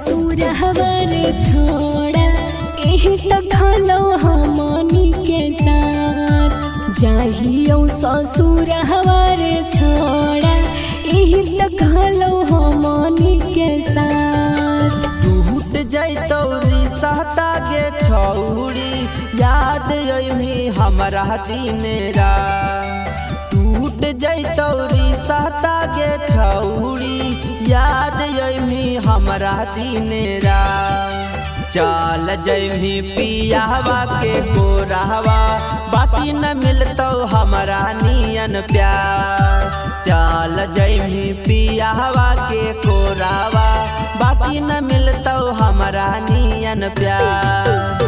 ससुर हमारे छोड़ा एही तो खलो हमनी के साथ। जाहियो ससुर हमारे छोड़ा एही तो खलो हमनी के साथ। टूट जैतो रिश्ता गे छौड़ी याद अइमी हमरा दिन रात। टूट जैतो रिश्ता गे छौड़ी याद अइमी हमरा दिन रात। चल जइमी पियावा के कोरावा बाकी न मिलतो हमरा नियन प्यार। चल जइमी पियावा के कोरावा बाकी न मिलतो हमरा नियन प्यार।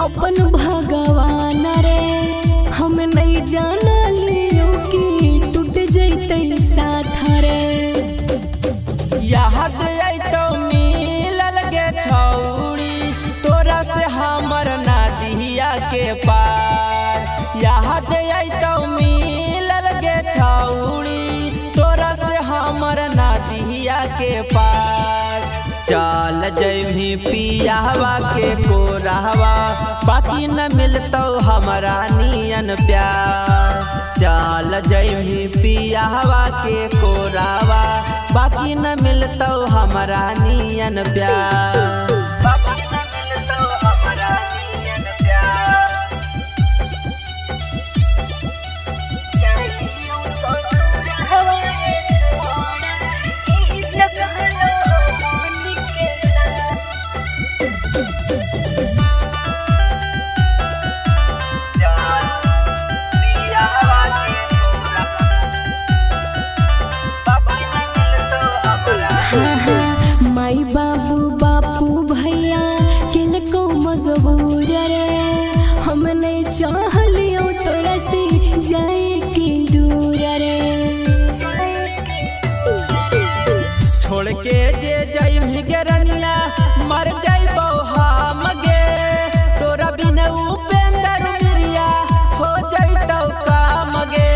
अपन भगवान रे हम नहीं जाना लियो कि टूट जैते साथ रे। याद अइतो मिलल गे छौड़ी तोरा से हमर नादिया के पार। याद अइतो मिलल गे छौड़ी तोरा से हमर नादिया के पार। चल जइमी पियावा के कोरावा बाकी न मिलतो हमरा नियन प्यार। चल जइमी पियावा के कोरावा बाकी न मिलतो हमरा नियन प्यार। माई बाबू बापू भैया किल को मजबूर रे हम नहीं चाहलियो तोरा से जाए के दूर रे। छोड़ के जे जइमी गे रनिया मर जइबो हम गे। तोरा बिना उपेंद्र मिरिया हो जइतो काम गे।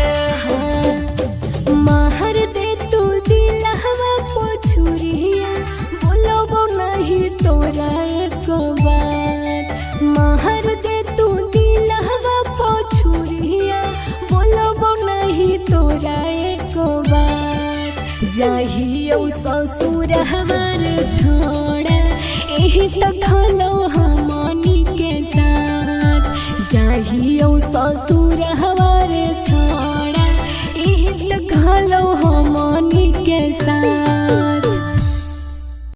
महर दे तू दिलहवा पोछुरिया बोलो नहीं तोरा एक बार। महर दे तू दिलहवा पोछुरिया बोलो नहीं तोरा एक बार। जाहियो ससुर हमारे छोड़ा एही तो खलो हमनी के साथ। जाहियो ससुर हमारे